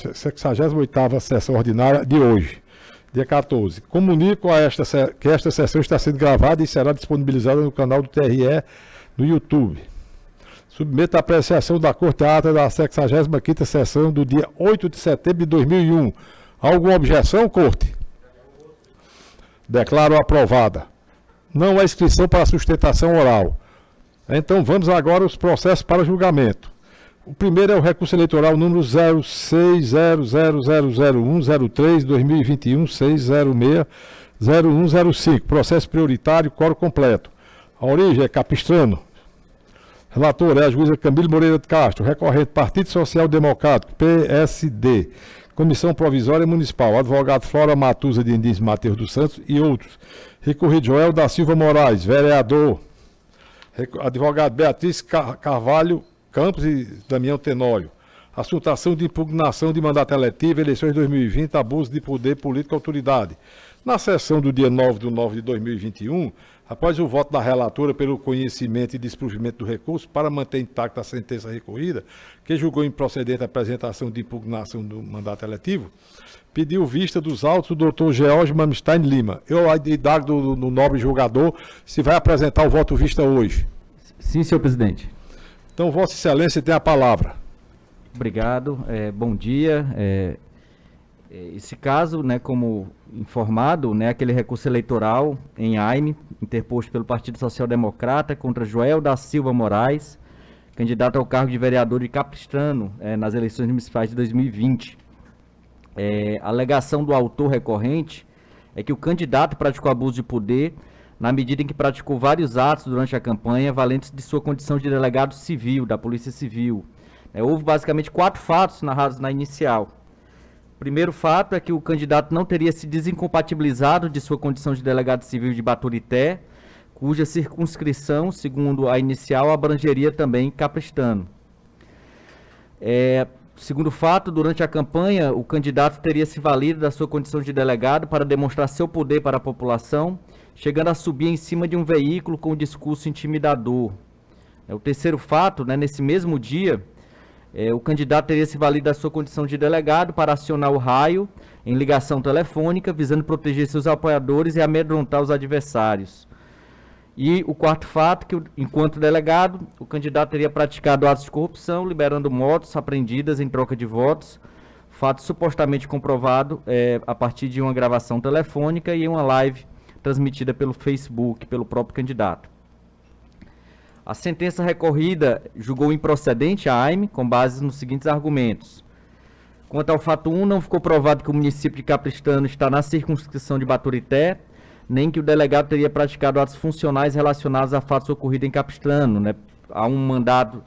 68ª sessão ordinária de hoje, dia 14. Comunico que esta sessão está sendo gravada e será disponibilizada no canal do TRE no YouTube. Submeto a apreciação da Corte a ata da 65ª sessão do dia 8 de setembro de 2001. Alguma objeção, Corte? Declaro aprovada. Não há inscrição para sustentação oral. Então vamos agora aos processos para julgamento. O primeiro é o recurso eleitoral número 0600000103-2021-606-0105. Processo prioritário, quórum completo. A origem é Capistrano. Relator é a juíza Camille Moreira de Castro. Recorrente, Partido Social Democrático, PSD. Comissão Provisória Municipal, advogado Flora Matuza de Indins Mateus dos Santos e outros. Recorrido Joel da Silva Moraes, vereador. Advogado Beatriz Carvalho Campos e Damião Tenório. Assuntação de impugnação de mandato eletivo, eleições 2020, abuso de poder político e autoridade. Na sessão do dia 9 de 9 de 2021, após o voto da relatora pelo conhecimento e desprovimento do recurso para manter intacta a sentença recorrida, que julgou improcedente a apresentação de impugnação do mandato eletivo, pediu vista dos autos do doutor George Mamstein Lima. Eu indago do nobre julgador se vai apresentar o voto vista hoje. Sim, senhor presidente. Então, Vossa Excelência tem a palavra. Obrigado, bom dia. Esse caso, né, como informado, né, aquele recurso eleitoral em AIME, interposto pelo Partido Social Democrata contra Joel da Silva Moraes, candidato ao cargo de vereador de Capistrano nas eleições municipais de 2020. A alegação do autor recorrente é que o candidato praticou abuso de poder na medida em que praticou vários atos durante a campanha valentes de sua condição de delegado civil, da Polícia Civil. Houve basicamente 4 fatos narrados na inicial. O primeiro fato é que o candidato não teria se desincompatibilizado de sua condição de delegado civil de Baturité, cuja circunscrição, segundo a inicial, abrangeria também Capistrano. Segundo fato, durante a campanha, o candidato teria se valido da sua condição de delegado para demonstrar seu poder para a população, chegando a subir em cima de um veículo com um discurso intimidador. O terceiro fato, né, nesse mesmo dia, o candidato teria se valido da sua condição de delegado para acionar o raio em ligação telefônica, visando proteger seus apoiadores e amedrontar os adversários. E o quarto fato, que enquanto delegado, o candidato teria praticado atos de corrupção, liberando motos apreendidas em troca de votos, fato supostamente comprovado a partir de uma gravação telefônica e uma live transmitida pelo Facebook, pelo próprio candidato. A sentença recorrida julgou improcedente a AIME com base nos seguintes argumentos. Quanto ao fato 1, não ficou provado que o município de Capistrano está na circunscrição de Baturité, nem que o delegado teria praticado atos funcionais relacionados a fatos ocorridos em Capistrano. Né? Há um mandado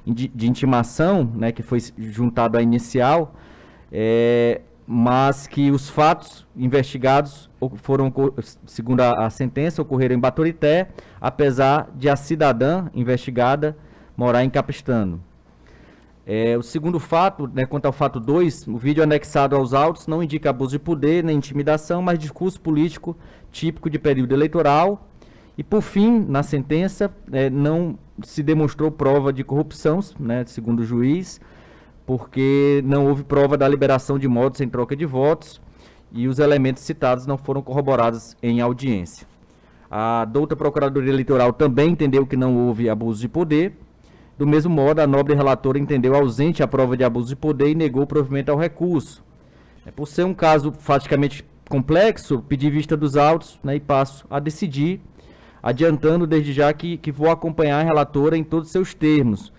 de intimação, né, que foi juntado à inicial, mas que os fatos investigados foram, segundo a sentença, ocorreram em Baturité, apesar de a cidadã investigada morar em Capistrano. O segundo fato, né, quanto ao fato 2, o vídeo anexado aos autos não indica abuso de poder nem intimidação, mas discurso político típico de período eleitoral. E, por fim, na sentença, não se demonstrou prova de corrupção, né, segundo o juiz, porque não houve prova da liberação de motos em troca de votos e os elementos citados não foram corroborados em audiência. A douta Procuradoria Eleitoral também entendeu que não houve abuso de poder. Do mesmo modo, a nobre relatora entendeu ausente a prova de abuso de poder e negou o provimento ao recurso. Por ser um caso faticamente complexo, pedi vista dos autos, né, e passo a decidir, adiantando desde já que vou acompanhar a relatora em todos os seus termos,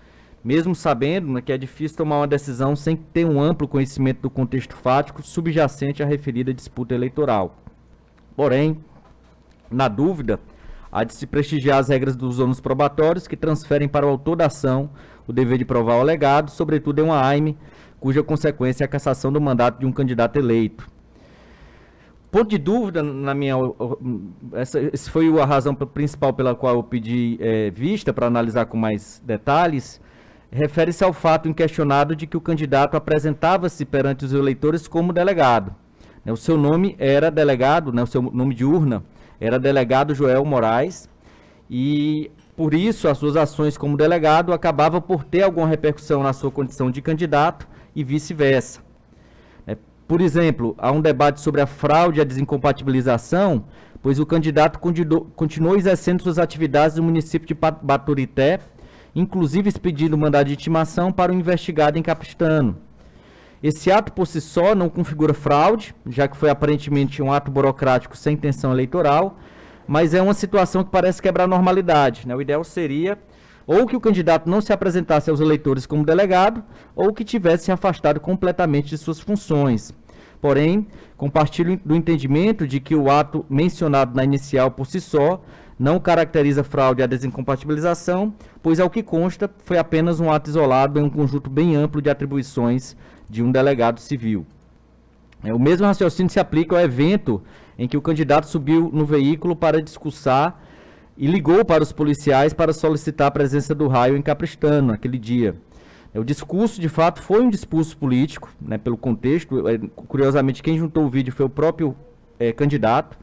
mesmo sabendo, né, que é difícil tomar uma decisão sem ter um amplo conhecimento do contexto fático subjacente à referida disputa eleitoral. Porém, na dúvida, há de se prestigiar as regras dos ônus probatórios que transferem para o autor da ação o dever de provar o alegado, sobretudo em uma AIME, cuja consequência é a cassação do mandato de um candidato eleito. Ponto de dúvida, essa foi a razão principal pela qual eu pedi vista para analisar com mais detalhes, refere-se ao fato inquestionado de que o candidato apresentava-se perante os eleitores como delegado. O seu nome era delegado, o seu nome de urna era delegado Joel Moraes, e por isso as suas ações como delegado acabavam por ter alguma repercussão na sua condição de candidato e vice-versa. por exemplo, há um debate sobre a fraude e a desincompatibilização, pois o candidato continuou exercendo suas atividades no município de Baturité, inclusive expedindo mandado de intimação para o investigado em Capistrano. Esse ato por si só não configura fraude, já que foi aparentemente um ato burocrático sem intenção eleitoral, mas é uma situação que parece quebrar a normalidade, né? O ideal seria ou que o candidato não se apresentasse aos eleitores como delegado, ou que tivesse se afastado completamente de suas funções. Porém, compartilho do entendimento de que o ato mencionado na inicial por si só não caracteriza fraude à desincompatibilização, pois, ao que consta, foi apenas um ato isolado em um conjunto bem amplo de atribuições de um delegado civil. O mesmo raciocínio se aplica ao evento em que o candidato subiu no veículo para discursar e ligou para os policiais para solicitar a presença do raio em Capistrano naquele dia. O discurso, de fato, foi um discurso político, né, pelo contexto. Curiosamente, quem juntou o vídeo foi o próprio candidato,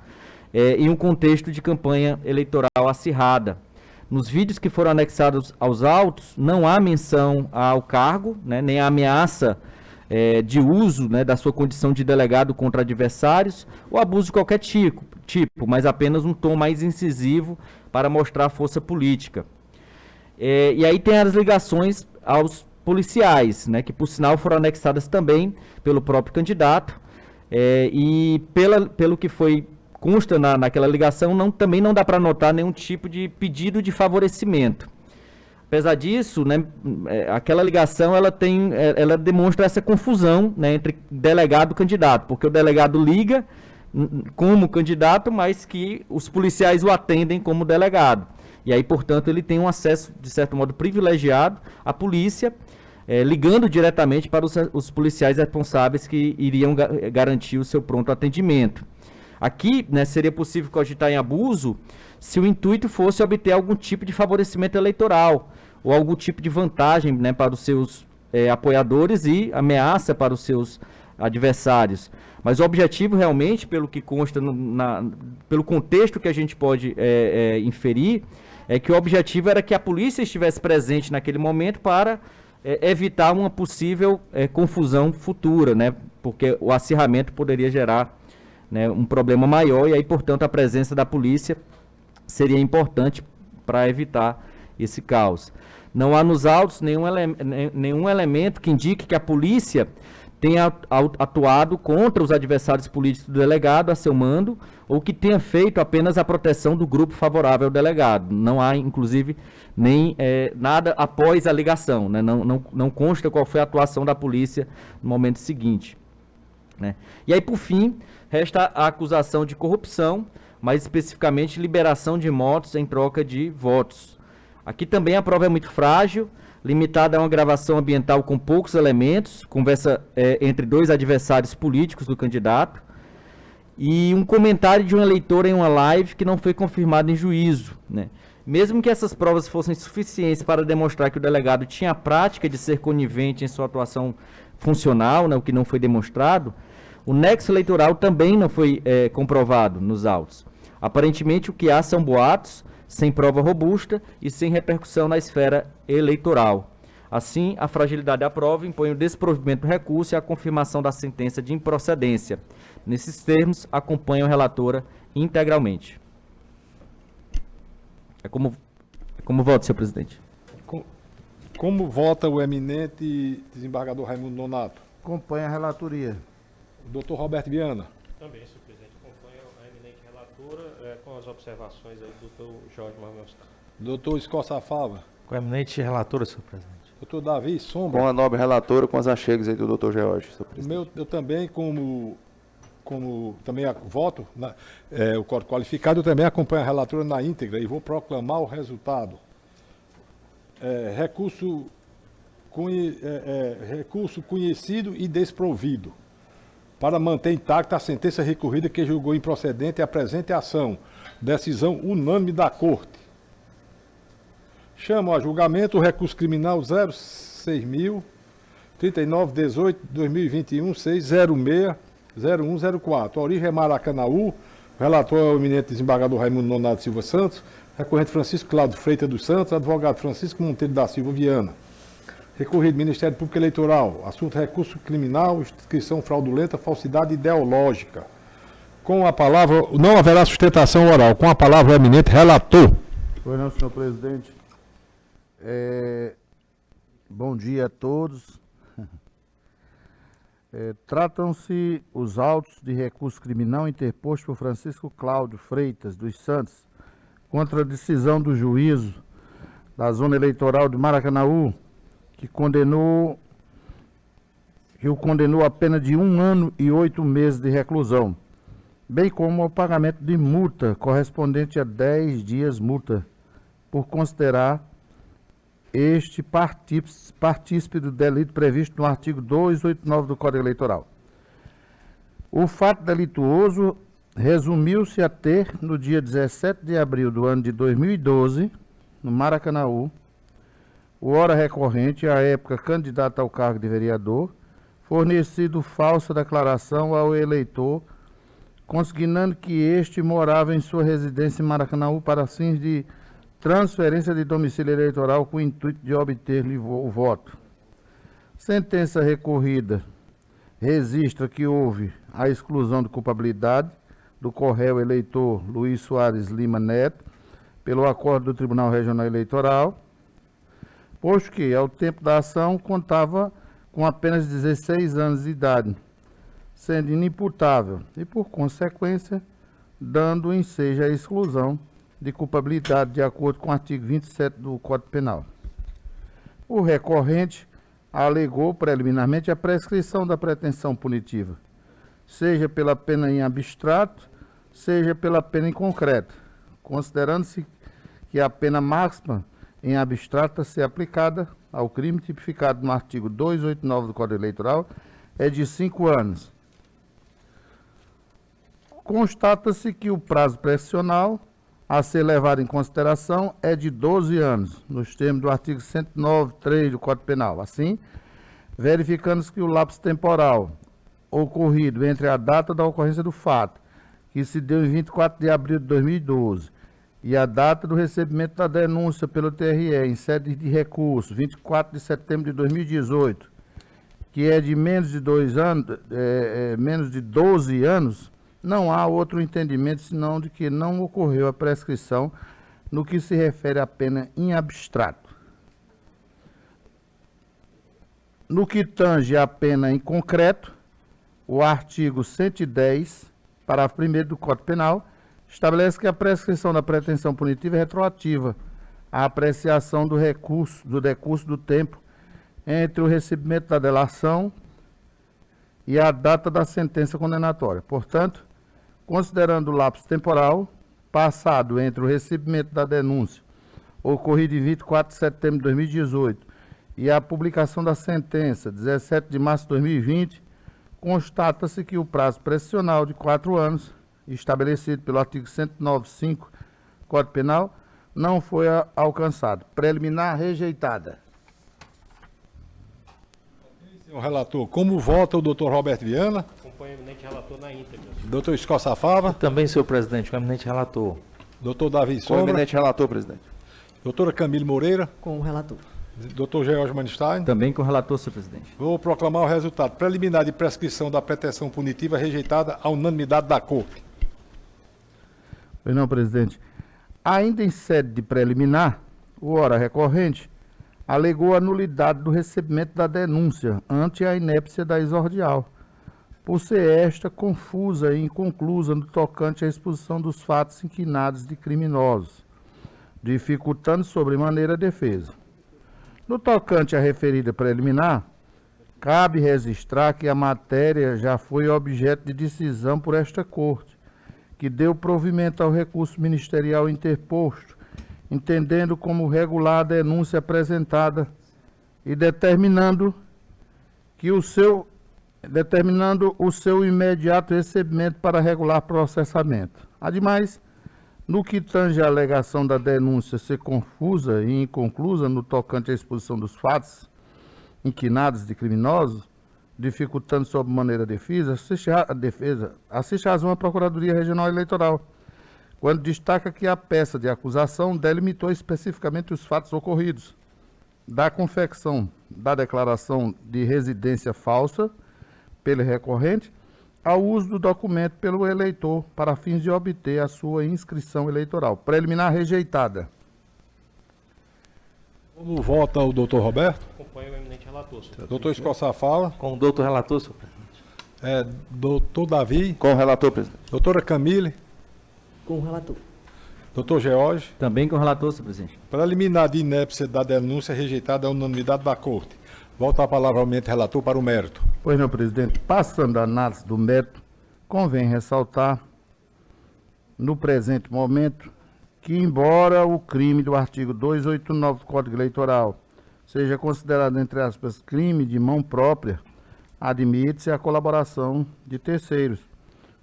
em um contexto de campanha eleitoral acirrada. Nos vídeos que foram anexados aos autos, não há menção ao cargo, né, nem a ameaça de uso, né, da sua condição de delegado contra adversários, ou abuso de qualquer tipo, mas apenas um tom mais incisivo para mostrar a força política. E aí tem as ligações aos policiais, né, que por sinal foram anexadas também pelo próprio candidato, e pelo que consta naquela ligação, também não dá para notar nenhum tipo de pedido de favorecimento. Apesar disso, né, aquela ligação ela demonstra essa confusão, né, entre delegado e candidato, porque o delegado liga como candidato, mas que os policiais o atendem como delegado. E aí, portanto, ele tem um acesso, de certo modo, privilegiado à polícia, ligando diretamente para os policiais responsáveis que iriam garantir o seu pronto atendimento. Aqui, né, seria possível cogitar em abuso se o intuito fosse obter algum tipo de favorecimento eleitoral ou algum tipo de vantagem, né, para os seus apoiadores e ameaça para os seus adversários. Mas o objetivo realmente, pelo que consta, pelo contexto que a gente pode inferir, é que o objetivo era que a polícia estivesse presente naquele momento para evitar uma possível confusão futura, né, porque o acirramento poderia gerar, né, um problema maior, e aí, portanto, a presença da polícia seria importante para evitar esse caos. Não há nos autos nenhum elemento que indique que a polícia tenha atuado contra os adversários políticos do delegado a seu mando, ou que tenha feito apenas a proteção do grupo favorável ao delegado. Não há, inclusive, nem nada após a ligação, né? Não consta qual foi a atuação da polícia no momento seguinte, né? E aí, por fim, resta a acusação de corrupção, mais especificamente liberação de motos em troca de votos. Aqui também a prova é muito frágil, limitada a uma gravação ambiental com poucos elementos, conversa entre dois adversários políticos do candidato, e um comentário de um eleitor em uma live que não foi confirmado em juízo, né? Mesmo que essas provas fossem suficientes para demonstrar que o delegado tinha a prática de ser conivente em sua atuação funcional, né, o que não foi demonstrado, o nexo eleitoral também não foi comprovado nos autos. Aparentemente, o que há são boatos, sem prova robusta e sem repercussão na esfera eleitoral. Assim, a fragilidade da prova impõe o desprovimento do recurso e a confirmação da sentença de improcedência. Nesses termos, acompanho a relatora integralmente. Como vota, senhor presidente? Como vota o eminente desembargador Raimundo Nonato? Acompanha a relatoria. O doutor Roberto Viana? Também, senhor presidente, acompanha a eminente relatora com as observações aí do doutor Jorge Marmelstar. Doutor Escoça Fava? Com a eminente relatora, senhor presidente. Doutor Davi Sombra? Com a nobre relatora, com os achegues aí do doutor George, senhor presidente. Eu também, como também voto, o código qualificado, eu também acompanho a relatora na íntegra e vou proclamar o resultado. Recurso conhecido e desprovido. Para manter intacta a sentença recorrida que julgou improcedente a presente ação. Decisão unânime da Corte. Chamo a julgamento o recurso criminal 06.03918-2021-606-0104. A origem é Maracanaú. Relator é o eminente desembargador Raimundo Nonato Silva Santos. Recorrente Francisco Cláudio Freitas dos Santos. Advogado Francisco Monteiro da Silva Viana. Recorrido, Ministério Público Eleitoral. Assunto recurso criminal, inscrição fraudulenta, falsidade ideológica. Com a palavra, não haverá sustentação oral. Com a palavra, o eminente relator. Pois não, senhor presidente. Bom dia a todos. Tratam-se os autos de recurso criminal interposto por Francisco Cláudio Freitas dos Santos contra a decisão do juízo da Zona Eleitoral de Maracanaú, que o condenou a pena de 1 ano e 8 meses de reclusão, bem como ao pagamento de multa correspondente a 10 dias multa, por considerar este partícipe do delito previsto no artigo 289 do Código Eleitoral. O fato delituoso resumiu-se a ter, no dia 17 de abril do ano de 2012, no Maracanaú, o ora recorrente, à época candidato ao cargo de vereador, fornecido falsa declaração ao eleitor, consignando que este morava em sua residência em Maracanaú para fins de transferência de domicílio eleitoral com o intuito de obter-lhe o voto. Sentença recorrida registra que houve a exclusão de culpabilidade do corréu eleitor Luiz Soares Lima Neto, pelo acordo do Tribunal Regional Eleitoral, posto que, ao tempo da ação, contava com apenas 16 anos de idade, sendo inimputável e, por consequência, dando ensejo à exclusão de culpabilidade de acordo com o artigo 27 do Código Penal. O recorrente alegou preliminarmente a prescrição da pretensão punitiva, seja pela pena em abstrato, seja pela pena em concreto, considerando-se que a pena máxima em abstrato a ser aplicada ao crime tipificado no artigo 289 do Código Eleitoral é de 5 anos. Constata-se que o prazo prescricional a ser levado em consideração é de 12 anos, nos termos do artigo 109.3 do Código Penal. Assim, verificando-se que o lapso temporal ocorrido entre a data da ocorrência do fato, que se deu em 24 de abril de 2012, e a data do recebimento da denúncia pelo TRE em sede de recurso, 24 de setembro de 2018, que é de menos de 12 anos, não há outro entendimento senão de que não ocorreu a prescrição no que se refere à pena em abstrato. No que tange à pena em concreto, o artigo 110, parágrafo 1º do Código Penal, estabelece que a prescrição da pretensão punitiva é retroativa à apreciação do decurso do tempo entre o recebimento da delação e a data da sentença condenatória. Portanto, considerando o lapso temporal passado entre o recebimento da denúncia, ocorrido em 24 de setembro de 2018, e a publicação da sentença, 17 de março de 2020, constata-se que o prazo prescricional de 4 anos, estabelecido pelo artigo 109.5 Código Penal, não foi alcançado. Preliminar rejeitada. Senhor relator, como vota o doutor Roberto Viana? Acompanho o eminente relator na íntegra. Doutor Escoça Fava? Também, senhor presidente, com o eminente relator. Doutor Davi Com o Sombra? eminente relator, presidente. Doutora Camille Moreira? Com o relator. Doutor George Manstein? Também com o relator, senhor presidente. Vou proclamar o resultado. Preliminar de prescrição da pretensão punitiva rejeitada à unanimidade da Corte. Pois não, presidente. Ainda em sede de preliminar, o ora recorrente alegou a nulidade do recebimento da denúncia ante a inépcia da exordial, por ser esta confusa e inconclusa no tocante à exposição dos fatos inquinados de criminosos, dificultando sobremaneira a defesa. No tocante à referida preliminar, cabe registrar que a matéria já foi objeto de decisão por esta Corte, que deu provimento ao recurso ministerial interposto, entendendo como regular a denúncia apresentada e determinando o seu imediato recebimento para regular processamento. Ademais, no que tange à alegação da denúncia ser confusa e inconclusa no tocante à exposição dos fatos inquinados de criminosos, dificultando sobremaneira a defesa, assiste razão à Procuradoria Regional Eleitoral, quando destaca que a peça de acusação delimitou especificamente os fatos ocorridos, da confecção da declaração de residência falsa pelo recorrente ao uso do documento pelo eleitor para fins de obter a sua inscrição eleitoral. Preliminar rejeitada. Como vota o doutor Roberto? Acompanho o eminente relator, senhor presidente. Doutor Escoçar fala. Com o doutor relator, senhor presidente. Doutor Davi. Com o relator, presidente. Doutora Camille. Com o relator. Doutor George. Também com o relator, senhor presidente. Preliminar de inépcia da denúncia rejeitada à unanimidade da Corte. Volta a palavra ao eminente relator para o mérito. Pois não, presidente. Passando a análise do mérito, convém ressaltar, no presente momento, que embora o crime do artigo 289 do Código Eleitoral seja considerado, entre aspas, crime de mão própria, admite-se a colaboração de terceiros,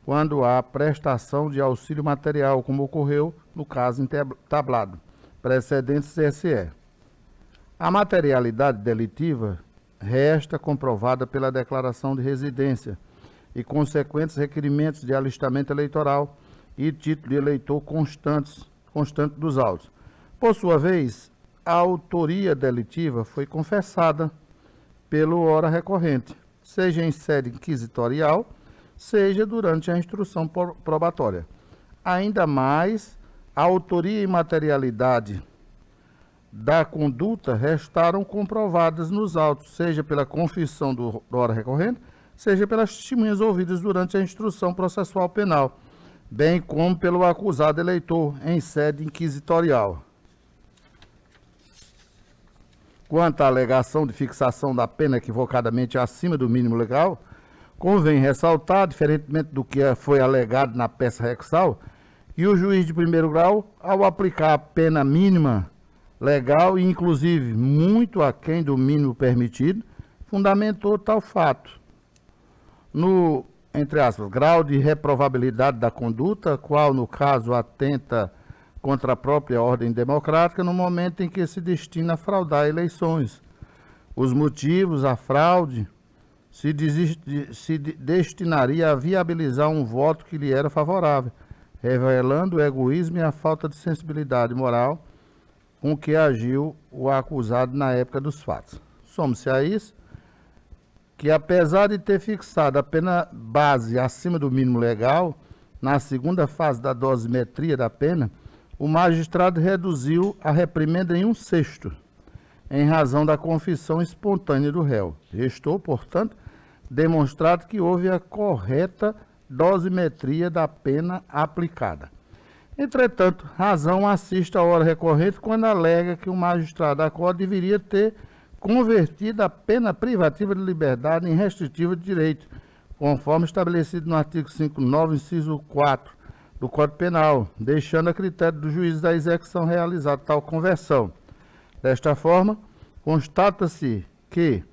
quando há prestação de auxílio material, como ocorreu no caso entablado, precedentes CSE. A materialidade delitiva resta comprovada pela declaração de residência e consequentes requerimentos de alistamento eleitoral e título de eleitor constante dos autos. Por sua vez, a autoria delitiva foi confessada pelo ora recorrente, seja em sede inquisitorial, seja durante a instrução probatória. Ainda mais, a autoria e materialidade da conduta restaram comprovadas nos autos, seja pela confissão do ora recorrente, seja pelas testemunhas ouvidas durante a instrução processual penal, bem como pelo acusado eleitor em sede inquisitorial. Quanto à alegação de fixação da pena equivocadamente acima do mínimo legal, convém ressaltar, diferentemente do que foi alegado na peça recursal, que o juiz de primeiro grau, ao aplicar a pena mínima legal e, inclusive, muito aquém do mínimo permitido, fundamentou tal fato no, entre aspas, grau de reprovabilidade da conduta, qual, no caso, atenta contra a própria ordem democrática no momento em que se destina a fraudar eleições. Os motivos, a fraude, se destinaria a viabilizar um voto que lhe era favorável, revelando o egoísmo e a falta de sensibilidade moral com que agiu o acusado na época dos fatos. Some-se a isso que, apesar de ter fixado a pena base acima do mínimo legal, na segunda fase da dosimetria da pena, o magistrado reduziu a reprimenda em 1/6, em razão da confissão espontânea do réu. Restou, portanto, demonstrado que houve a correta dosimetria da pena aplicada. Entretanto, razão assiste à hora recorrente quando alega que o magistrado da Corte deveria ter convertido a pena privativa de liberdade em restritiva de direito, conforme estabelecido no artigo 59, inciso 4 do Código Penal, deixando a critério do juiz da execução realizar tal conversão. Desta forma, constata-se que,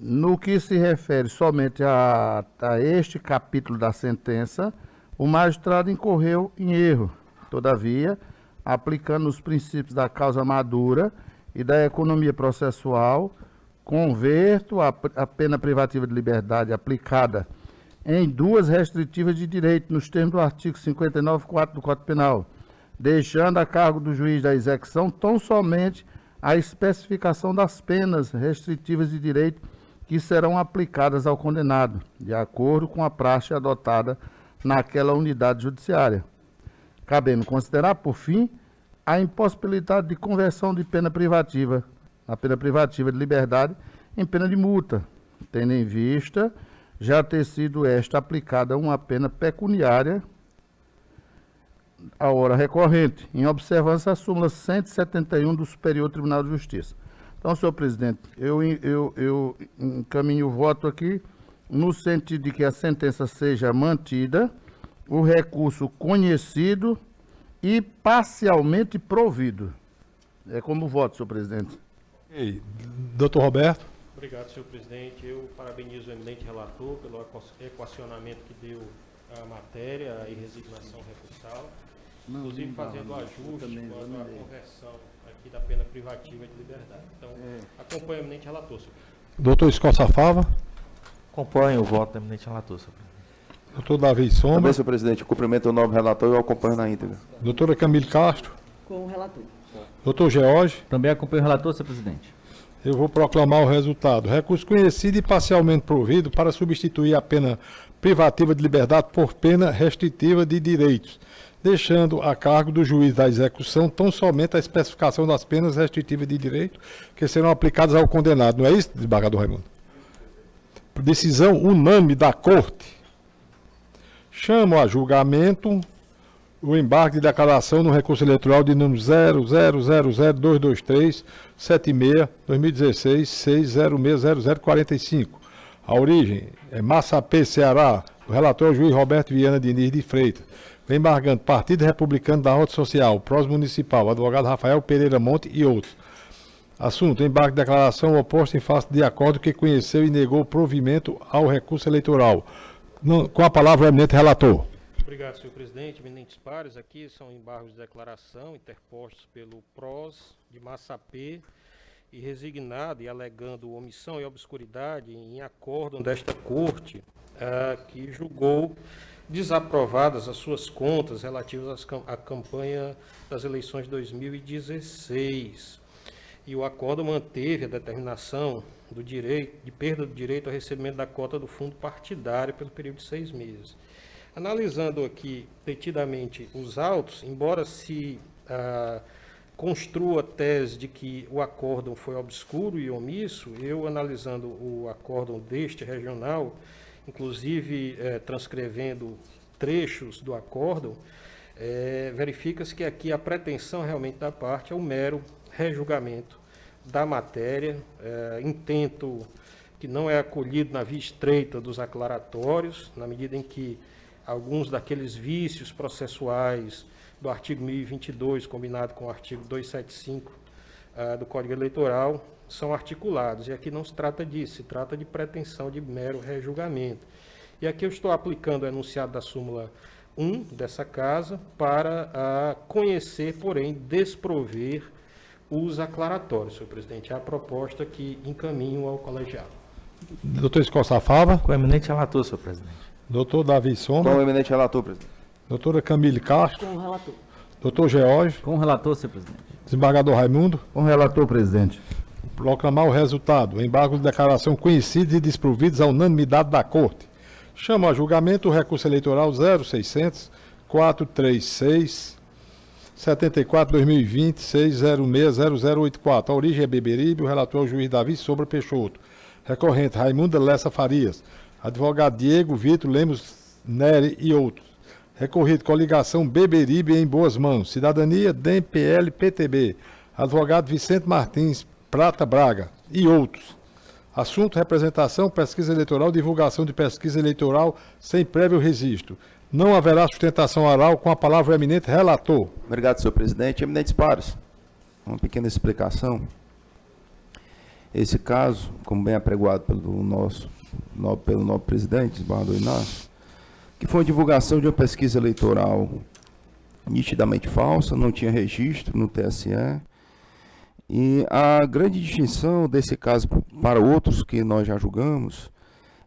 no que se refere somente a este capítulo da sentença, o magistrado incorreu em erro. Todavia, aplicando os princípios da causa madura e da economia processual, converto a pena privativa de liberdade aplicada em 2 restritivas de direito, nos termos do artigo 59.4 do Código Penal, deixando a cargo do juiz da execução tão somente a especificação das penas restritivas de direito que serão aplicadas ao condenado, de acordo com a praxe adotada naquela unidade judiciária. Cabendo considerar, por fim, a impossibilidade de conversão de pena privativa, a pena privativa de liberdade, em pena de multa, tendo em vista já ter sido esta aplicada uma pena pecuniária à hora recorrente, em observância à súmula 171 do Superior Tribunal de Justiça. Então, senhor presidente, eu encaminho o voto aqui no sentido de que a sentença seja mantida, o recurso conhecido e parcialmente provido. É como voto, senhor presidente. Okay. Doutor Roberto. Obrigado, senhor presidente. Eu parabenizo o eminente relator pelo equacionamento que deu à matéria e resignação recursal, inclusive fazendo o ajuste quanto à conversão aqui da pena privativa de liberdade. Então, acompanho o eminente relator, senhor presidente. Doutor Escoça Fava. Acompanho o voto do eminente relator, senhor presidente. Doutor Davi Sombra. Também, senhor presidente, cumprimento o nobre relator e eu acompanho na íntegra. Doutora Camille Castro. Com o relator. Doutor George. Também acompanho o relator, senhor presidente. Eu vou proclamar o resultado. Recurso conhecido e parcialmente provido para substituir a pena privativa de liberdade por pena restritiva de direitos, deixando a cargo do juiz da execução tão somente a especificação das penas restritivas de direito que serão aplicadas ao condenado. Não é isso, desembargador Raimundo? Decisão unânime da Corte. Chamo a julgamento o embarque de declaração no recurso eleitoral de número 0000223-76-2016-6060045. A origem é Massapê, Ceará. O relator é o juiz Roberto Viana Diniz de Freitas. O embargante Partido Republicano da Ordem Social, Prós Municipal, advogado Rafael Pereira Monte e outros. Assunto: embarque de declaração oposta em face de acordo que conheceu e negou provimento ao recurso eleitoral. Com a palavra o eminente relator. Obrigado, senhor presidente. Eminentes pares, aqui são embargos de declaração interpostos pelo PROS de Massapê e resignado e alegando omissão e obscuridade em acórdão desta Corte, que julgou desaprovadas as suas contas relativas à campanha das eleições de 2016. E o acórdão manteve a determinação do direito, de perda do direito ao recebimento da cota do fundo partidário pelo período de 6 meses. Analisando aqui detidamente os autos, embora se construa a tese de que o acórdão foi obscuro e omisso, eu analisando o acórdão deste regional, inclusive transcrevendo trechos do acórdão, verifica-se que aqui a pretensão realmente da parte é o mero rejulgamento da matéria, intento que não é acolhido na via estreita dos aclaratórios, na medida em que alguns daqueles vícios processuais do artigo 1022, combinado com o artigo 275 do Código Eleitoral, são articulados. E aqui não se trata disso, se trata de pretensão de mero rejulgamento. E aqui eu estou aplicando o enunciado da súmula 1 dessa casa para conhecer, porém, desprover os aclaratórios, senhor presidente. É a proposta que encaminho ao colegiado. Doutor Escoça Fava. Com o eminente relator, senhor presidente. Doutor Davi Sombra. Com o eminente relator, presidente. Doutora Camille Castro. Com o relator. Doutor George. Com o relator, senhor presidente. Desembargador Raimundo. Com o relator, presidente. Proclamar o resultado. Embargo de declaração conhecidos e desprovidos à unanimidade da Corte. Chamo a julgamento o recurso eleitoral 0600 436 74-2020, 606-0084. A origem é Beberibe, o relator é o juiz Davi Sombra Peixoto. Recorrente Raimunda Lessa Farias. Advogado Diego Vitor Lemos Neri e outros. Recorrido coligação Beberibe em boas mãos. Cidadania, DEM, PL, PTB. Advogado Vicente Martins Prata Braga e outros. Assunto: representação, pesquisa eleitoral, divulgação de pesquisa eleitoral sem prévio registro. Não haverá sustentação oral. Com a palavra o eminente relator. Obrigado, senhor presidente. Eminentes pares, uma pequena explicação. Esse caso, como bem apregoado pelo nosso presidente, desembargador Inácio, que foi a divulgação de uma pesquisa eleitoral nitidamente falsa, não tinha registro no TSE. E a grande distinção desse caso para outros que nós já julgamos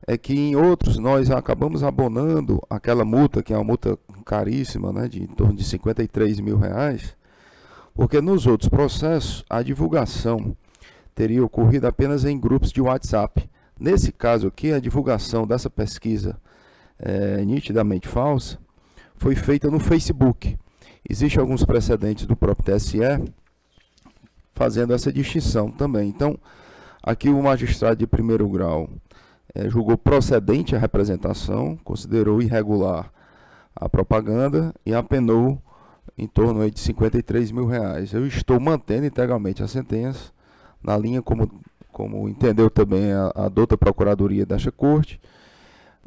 é que em outros nós acabamos abonando aquela multa, que é uma multa caríssima, né, de em torno de R$53 mil, porque nos outros processos a divulgação teria ocorrido apenas em grupos de WhatsApp. Nesse caso aqui, a divulgação dessa pesquisa nitidamente falsa foi feita no Facebook. Existem alguns precedentes do próprio TSE fazendo essa distinção também. Então, aqui o magistrado de primeiro grau julgou procedente a representação, considerou irregular a propaganda e apenou em torno aí de R$53 mil. Eu estou mantendo integralmente a sentença, na linha como entendeu também a douta procuradoria desta corte,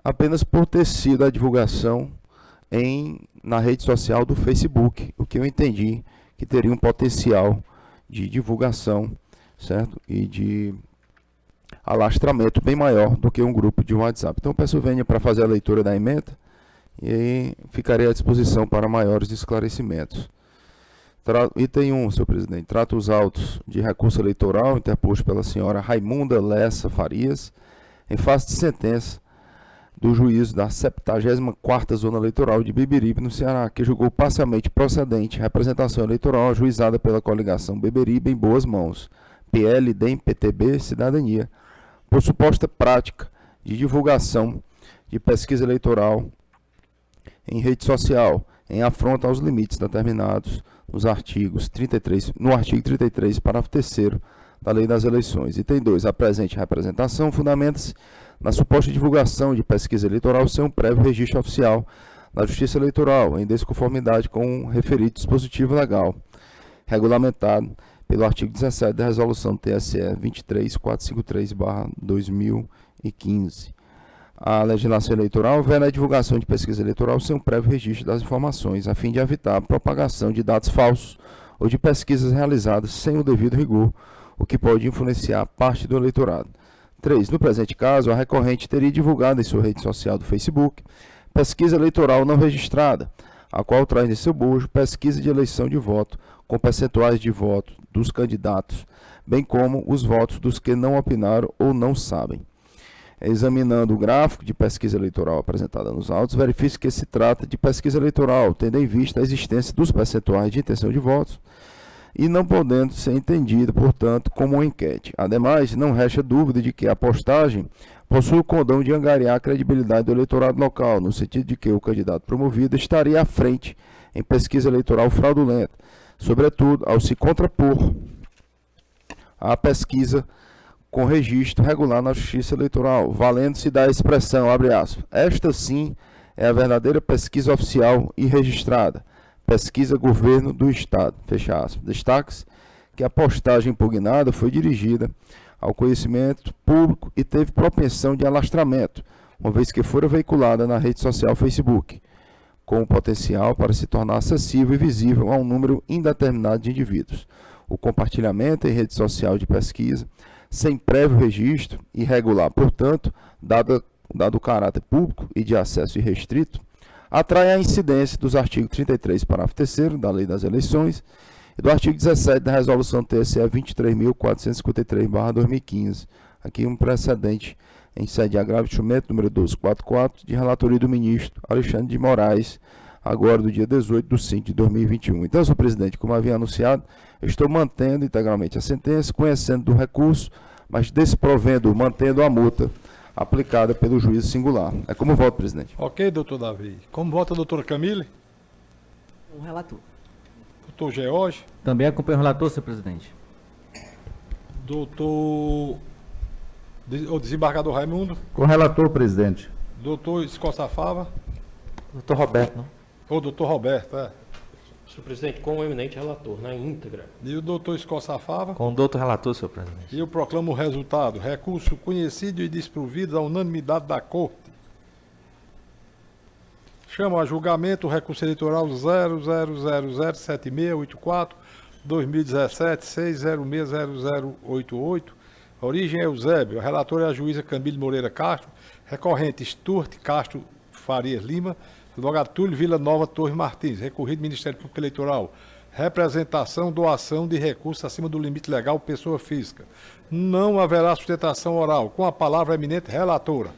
apenas por ter sido a divulgação na rede social do Facebook, o que eu entendi que teria um potencial de divulgação, certo? E de alastramento bem maior do que um grupo de WhatsApp. Então peço venha para fazer a leitura da ementa e aí ficarei à disposição para maiores esclarecimentos. Item 1, senhor presidente, trata os autos de recurso eleitoral interposto pela senhora Raimunda Lessa Farias, em face de sentença do juízo da 74ª Zona Eleitoral de Beberibe, no Ceará, que julgou parcialmente procedente representação eleitoral ajuizada pela coligação Beberibe em boas mãos, PL, DEM, PTB, Cidadania, por suposta prática de divulgação de pesquisa eleitoral em rede social, em afronta aos limites determinados no artigo 33, parágrafo 3º da Lei das Eleições. Item 2. A presente representação fundamenta-se na suposta divulgação de pesquisa eleitoral sem um prévio registro oficial da Justiça Eleitoral, em desconformidade com o referido dispositivo legal, regulamentado pelo artigo 17 da Resolução TSE 23453/2015. A legislação eleitoral vê na divulgação de pesquisa eleitoral sem um prévio registro das informações, a fim de evitar a propagação de dados falsos ou de pesquisas realizadas sem o devido rigor, o que pode influenciar parte do eleitorado. 3. No presente caso, a recorrente teria divulgado em sua rede social do Facebook pesquisa eleitoral não registrada, a qual traz em seu bojo pesquisa de eleição de voto com percentuais de voto dos candidatos, bem como os votos dos que não opinaram ou não sabem. Examinando o gráfico de pesquisa eleitoral apresentada nos autos, verifica que se trata de pesquisa eleitoral, tendo em vista a existência dos percentuais de intenção de votos e não podendo ser entendida, portanto, como uma enquete. Ademais, não resta dúvida de que a postagem possui o condão de angariar a credibilidade do eleitorado local, no sentido de que o candidato promovido estaria à frente em pesquisa eleitoral fraudulenta, sobretudo ao se contrapor à pesquisa com registro regular na Justiça Eleitoral, valendo-se da expressão, abre aspas, esta sim é a verdadeira pesquisa oficial e registrada, pesquisa governo do Estado, fecha aspas. Destaque-se que a postagem impugnada foi dirigida ao conhecimento público e teve propensão de alastramento, uma vez que fora veiculada na rede social Facebook, com o potencial para se tornar acessível e visível a um número indeterminado de indivíduos. O compartilhamento em rede social de pesquisa, sem prévio registro, irregular, portanto, dado o caráter público e de acesso irrestrito, atrai a incidência dos artigos 33, parágrafo 3º da Lei das Eleições e do artigo 17 da Resolução TSE 23.453/2015. Aqui um precedente em sede de agravo de instrumento número 1244, de relatoria do ministro Alexandre de Moraes, agora do dia 18 de 5 de 2021. Então, senhor presidente, como havia anunciado, eu estou mantendo integralmente a sentença, conhecendo do recurso, mas mantendo a multa aplicada pelo juízo singular. É como voto, presidente. Ok, doutor Davi. Como vota a doutora Camille? O relator. Doutor George? Também acompanho o relator, senhor presidente. Doutor... O desembargador Raimundo? Com o relator, presidente. Doutor Escosta Fava? Doutor Roberto, não? Ou doutor Roberto, é. Senhor presidente, com o eminente relator, na íntegra. E o doutor Escosta Fava? Com o doutor relator, senhor presidente. E eu proclamo o resultado. Recurso conhecido e desprovido à unanimidade da Corte. Chamo a julgamento o recurso eleitoral 0007684-2017-6060088. Origem é Eusébio. A relatora é a juíza Camille Moreira Castro. Recorrente Stuart Castro Farias Lima. Advogado Túlio Vila Nova Torres Martins. Recorrido Ministério Público Eleitoral. Representação, doação de recursos acima do limite legal, pessoa física. Não haverá sustentação oral. Com a palavra a eminente relatora.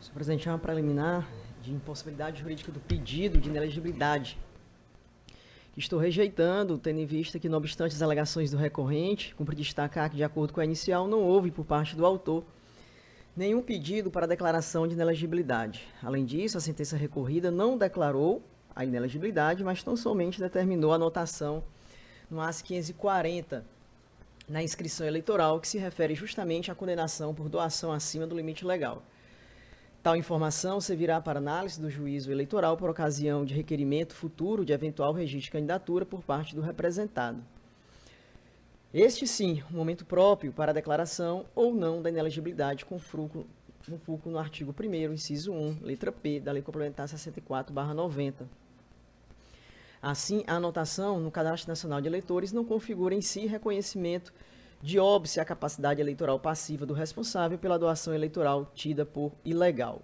Senhor presidente, é uma preliminar de impossibilidade jurídica do pedido de inelegibilidade. Estou rejeitando, tendo em vista que, não obstante as alegações do recorrente, cumpre destacar que, de acordo com a inicial, não houve, por parte do autor, nenhum pedido para declaração de inelegibilidade. Além disso, a sentença recorrida não declarou a inelegibilidade, mas tão somente determinou a anotação no AS 540, na inscrição eleitoral, que se refere justamente à condenação por doação acima do limite legal. Tal informação servirá para análise do juízo eleitoral por ocasião de requerimento futuro de eventual registro de candidatura por parte do representado. Este, sim, o momento próprio para a declaração ou não da inelegibilidade com fulcro no artigo 1º, inciso 1, letra P, da Lei Complementar 64/90. Assim, a anotação no Cadastro Nacional de Eleitores não configura em si reconhecimento de óbice à capacidade eleitoral passiva do responsável pela doação eleitoral tida por ilegal.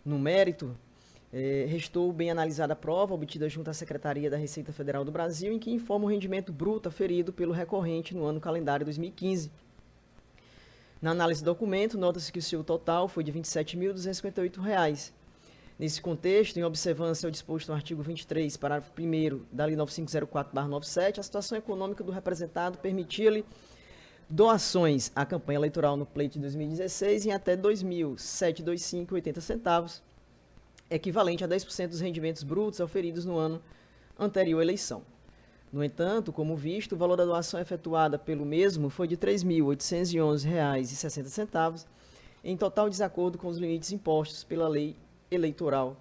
No mérito, restou bem analisada a prova obtida junto à Secretaria da Receita Federal do Brasil, em que informa o rendimento bruto aferido pelo recorrente no ano calendário 2015. Na análise do documento, nota-se que o seu total foi de R$ 27.258. Nesse contexto, em observância ao disposto no artigo 23, parágrafo 1º da Lei 9504/97, a situação econômica do representado permitia-lhe doações à campanha eleitoral no pleito de 2016 em até R$ 2.725,80 centavos, equivalente a 10% dos rendimentos brutos auferidos no ano anterior à eleição. No entanto, como visto, o valor da doação efetuada pelo mesmo foi de R$ 3.811,60, em total desacordo com os limites impostos pela lei eleitoral.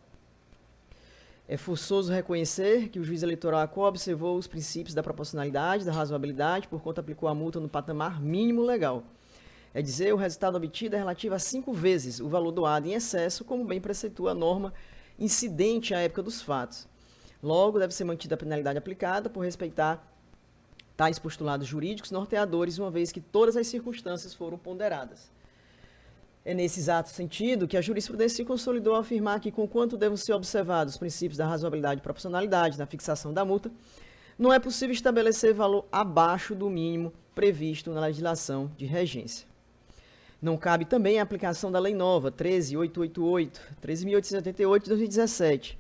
É forçoso reconhecer que o juiz eleitoral observou os princípios da proporcionalidade, da razoabilidade, porquanto aplicou a multa no patamar mínimo legal. É dizer, o resultado obtido é relativo a 5 vezes o valor doado em excesso, como bem preceitua a norma incidente à época dos fatos. Logo, deve ser mantida a penalidade aplicada por respeitar tais postulados jurídicos norteadores, uma vez que todas as circunstâncias foram ponderadas. É nesse exato sentido que a jurisprudência se consolidou ao afirmar que, conquanto devem ser observados os princípios da razoabilidade e proporcionalidade na fixação da multa, não é possível estabelecer valor abaixo do mínimo previsto na legislação de regência. Não cabe também a aplicação da Lei Nova 13.888, 13.888 de 2017,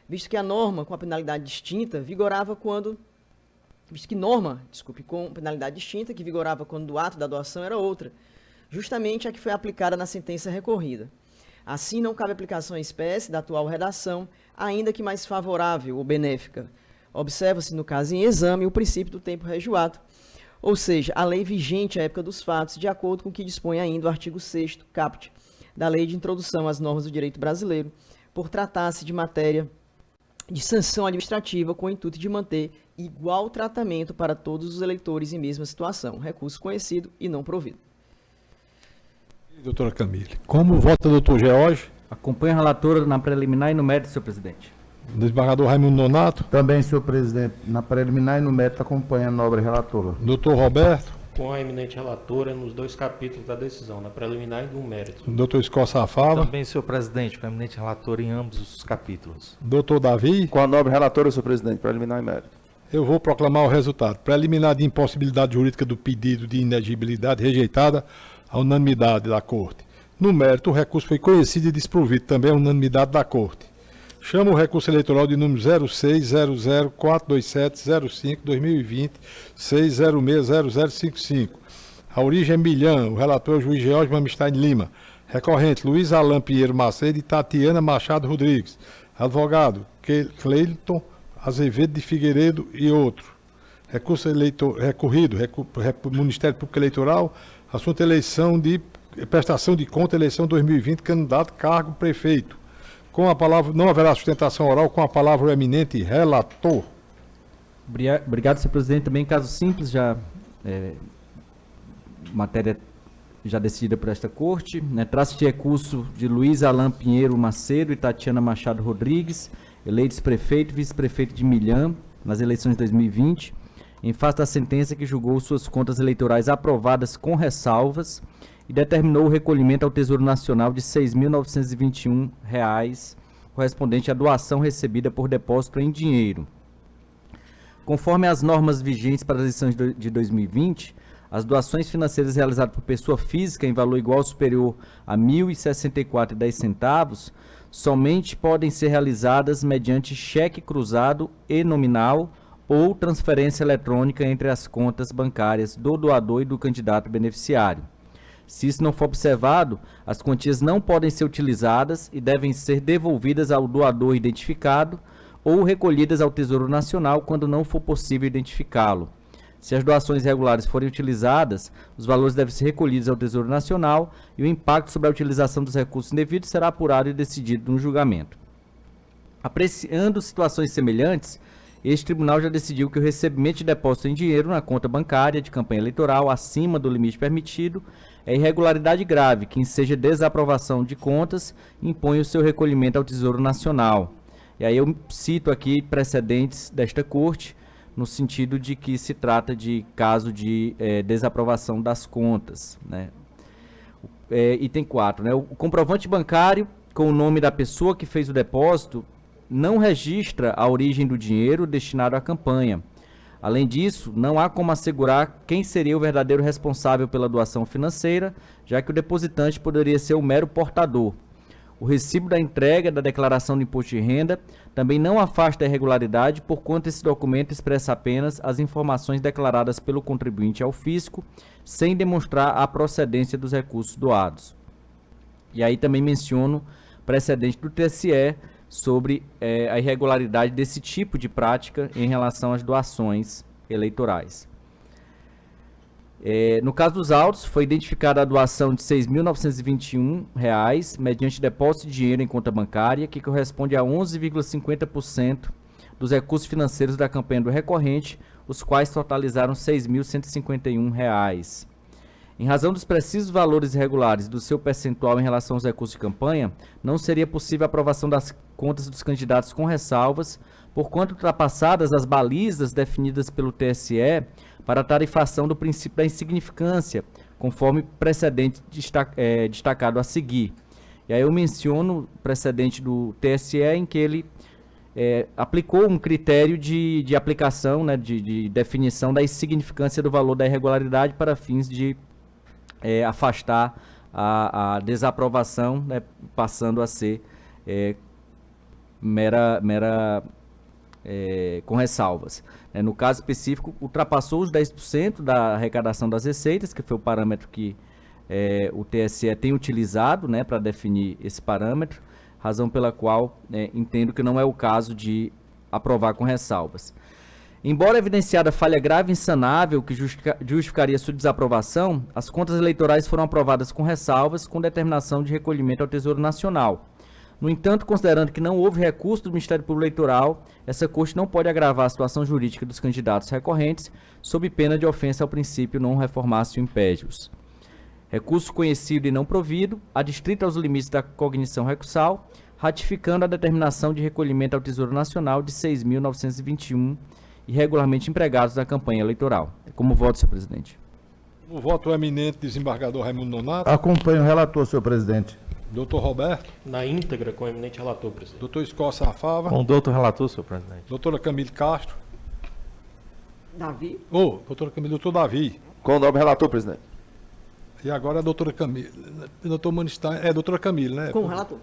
visto que a norma com a penalidade distinta vigorava quando... com penalidade distinta, que vigorava quando o ato da doação era outra, justamente a que foi aplicada na sentença recorrida. Assim, não cabe aplicação em espécie da atual redação, ainda que mais favorável ou benéfica. Observa-se, no caso em exame, o princípio do tempo regulato, ou seja, a lei vigente à época dos fatos, de acordo com o que dispõe ainda o artigo 6º, caput, da Lei de Introdução às Normas do Direito Brasileiro, por tratar-se de matéria de sanção administrativa com o intuito de manter igual tratamento para todos os eleitores em mesma situação. Recurso conhecido e não provido. Doutora Camille, como vota o doutor George? Acompanho a relatora na preliminar e no mérito, senhor presidente. Desembargador Raimundo Nonato? Também, senhor presidente, na preliminar e no mérito acompanha a nobre relatora. Doutor Roberto? Com a eminente relatora nos 2 capítulos da decisão, na preliminar e no mérito. Doutor Escoça Fava? Também, senhor presidente, com a eminente relatora em ambos os capítulos. Doutor Davi? Com a nobre relatora, senhor presidente, preliminar e mérito. Eu vou proclamar o resultado. Preliminar de impossibilidade jurídica do pedido de inegibilidade rejeitada à unanimidade da Corte. No mérito, o recurso foi conhecido e desprovido também à unanimidade da Corte. Chamo o recurso eleitoral de número 0600427005-2020, 6060055. A origem é Milhã, o relator é o juiz George Mamstein Lima. Recorrente, Luiz Alain Pinheiro Macedo e Tatiana Machado Rodrigues. Advogado, Cleiton Azevedo de Figueiredo e outro. Recurso recorrido, Ministério Público Eleitoral, assunto eleição de prestação de conta, eleição 2020, candidato, cargo, prefeito. Com a palavra, não haverá sustentação oral, com a palavra o eminente relator. Obrigado, senhor presidente. Também caso simples, matéria já decidida por esta corte, né? Trata-se de recurso de Luiz Alain Pinheiro Macedo e Tatiana Machado Rodrigues, eleitos prefeito e vice-prefeito de Milhã, nas eleições de 2020, em face da sentença que julgou suas contas eleitorais aprovadas com ressalvas e determinou o recolhimento ao Tesouro Nacional de R$ 6.921, correspondente à doação recebida por depósito em dinheiro. Conforme as normas vigentes para as eleições de 2020, as doações financeiras realizadas por pessoa física em valor igual ou superior a R$ 1.064,10 somente podem ser realizadas mediante cheque cruzado e nominal ou transferência eletrônica entre as contas bancárias do doador e do candidato beneficiário. Se isso não for observado, as quantias não podem ser utilizadas e devem ser devolvidas ao doador identificado ou recolhidas ao Tesouro Nacional quando não for possível identificá-lo. Se as doações regulares forem utilizadas, os valores devem ser recolhidos ao Tesouro Nacional e o impacto sobre a utilização dos recursos indevidos será apurado e decidido no julgamento. Apreciando situações semelhantes, este tribunal já decidiu que o recebimento de depósito em dinheiro na conta bancária de campanha eleitoral acima do limite permitido é irregularidade grave, que enseja desaprovação de contas e impõe o seu recolhimento ao Tesouro Nacional. E aí eu cito aqui precedentes desta corte, no sentido de que se trata de caso de desaprovação das contas, né? Item 4, né? O comprovante bancário com o nome da pessoa que fez o depósito não registra a origem do dinheiro destinado à campanha. Além disso, não há como assegurar quem seria o verdadeiro responsável pela doação financeira, já que o depositante poderia ser o mero portador. O recibo da entrega da declaração de imposto de renda também não afasta a irregularidade, porquanto esse documento expressa apenas as informações declaradas pelo contribuinte ao fisco, sem demonstrar a procedência dos recursos doados. E aí também menciono precedente do TSE sobre a irregularidade desse tipo de prática em relação às doações eleitorais. No caso dos autos, foi identificada a doação de R$ 6.921 mediante depósito de dinheiro em conta bancária, que corresponde a 11,50% dos recursos financeiros da campanha do recorrente, os quais totalizaram R$ 6.151. Em razão dos precisos valores irregulares do seu percentual em relação aos recursos de campanha, não seria possível a aprovação das contas dos candidatos com ressalvas, porquanto ultrapassadas as balizas definidas pelo TSE para a tarifação do princípio da insignificância, conforme precedente destacado a seguir. E aí eu menciono o precedente do TSE em que ele aplicou um critério de aplicação, né, de definição da insignificância do valor da irregularidade para fins de afastar a desaprovação, né, passando a ser com ressalvas. No caso específico, ultrapassou os 10% da arrecadação das receitas, que foi o parâmetro que o TSE tem utilizado, né, para definir esse parâmetro, razão pela qual entendo que não é o caso de aprovar com ressalvas. Embora evidenciada falha grave e insanável que justificaria sua desaprovação, as contas eleitorais foram aprovadas com ressalvas, com determinação de recolhimento ao Tesouro Nacional. No entanto, considerando que não houve recurso do Ministério Público Eleitoral, essa Corte não pode agravar a situação jurídica dos candidatos recorrentes, sob pena de ofensa ao princípio non reformatio impedius. Recurso conhecido e não provido, adstrito aos limites da cognição recursal, ratificando a determinação de recolhimento ao Tesouro Nacional de 6.921 irregularmente empregados na campanha eleitoral. Como voto, senhor presidente? O voto do eminente desembargador Raimundo Nonato. Acompanho o relator, senhor presidente. Doutor Roberto. Na íntegra, com o eminente relator, presidente. Doutor Escó Safava. Com o doutor relator, senhor presidente. Doutora Camille Castro. Davi? Doutora Camille, doutor Davi. Com o nobre relator, presidente. E agora a doutora Camille. Doutor Manstein. Doutora Camille, né? Com o relator.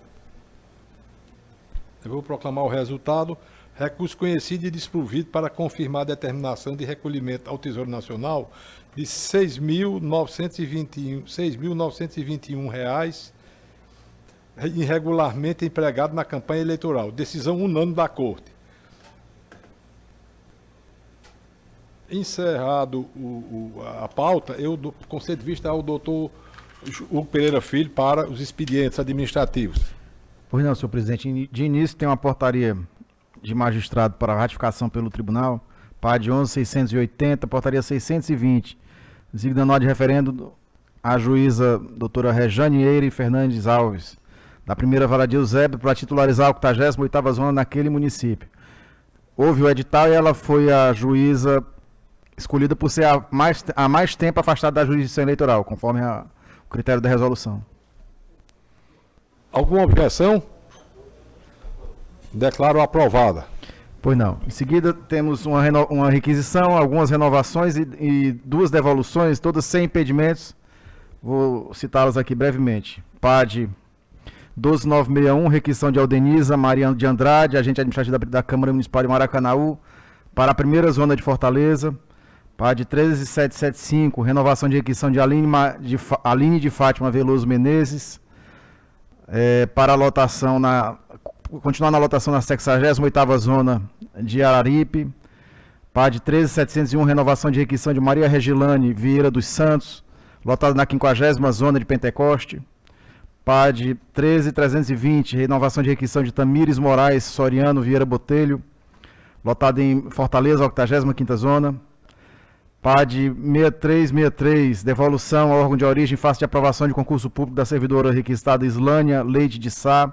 Eu vou proclamar o resultado. Recurso conhecido e desprovido para confirmar a determinação de recolhimento ao Tesouro Nacional de R$ 6.921 irregularmente empregado na campanha eleitoral. Decisão unânime da Corte. Encerrado a pauta, eu concedo vista ao doutor Hugo Pereira Filho para os expedientes administrativos. Pois não, senhor presidente. De início tem uma portaria de magistrado para ratificação pelo tribunal, PAD 11.680, portaria 620, designando de referendo a juíza doutora Rejane Eire Fernandes Alves, da primeira vara de Eusébio, para titularizar a 88ª zona naquele município. Houve o edital e ela foi a juíza escolhida por ser a mais tempo afastada da jurisdição eleitoral, conforme o critério da resolução. Alguma objeção? Declaro aprovada. Pois não. Em seguida, temos uma requisição, algumas renovações e duas devoluções, todas sem impedimentos. Vou citá-las aqui brevemente. PAD 12961, requisição de Aldeniza Maria de Andrade, agente administrativo da Câmara Municipal de Maracanaú, para a primeira zona de Fortaleza. PAD 13775, renovação de requisição de Aline de Fátima Veloso Menezes, para a lotação continuar na lotação na 68ª zona de Araripe. PAD 13701, renovação de requisição de Maria Regilane Vieira dos Santos, lotada na 50ª zona de Pentecoste. PAD 13320, renovação de requisição de Tamires Moraes Soriano Vieira Botelho, lotada em Fortaleza, 85ª zona. PAD 6363, devolução ao órgão de origem em face de aprovação de concurso público da servidora requisitada Islânia Leite de Sá,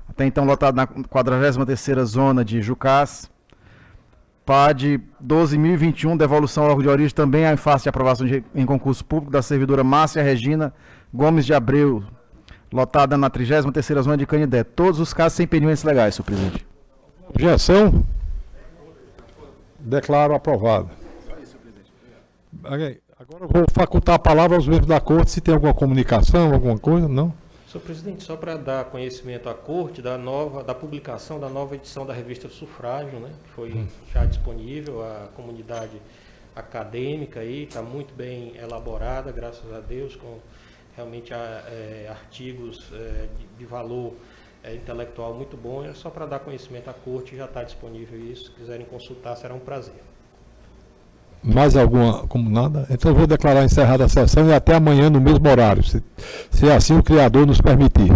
até então lotado na 43ª zona de Jucás. PAD 12.021, devolução ao órgão de origem também em face de aprovação em concurso público da servidora Márcia Regina Gomes de Abreu, lotada na 33ª zona de Canidé. Todos os casos sem impedimentos legais, senhor presidente. Objeção? Declaro aprovado. Agora eu vou facultar a palavra aos membros da Corte, se tem alguma comunicação, alguma coisa, não? Senhor presidente, só para dar conhecimento à corte da publicação da nova edição da revista Sufrágio, né, que foi já disponível à comunidade acadêmica aí, está muito bem elaborada, graças a Deus, com realmente artigos de valor intelectual muito bom. É só para dar conhecimento à corte, já está disponível isso. Se quiserem consultar, será um prazer. Mais alguma, como nada? Então eu vou declarar encerrada a sessão e até amanhã no mesmo horário, se assim o criador nos permitir.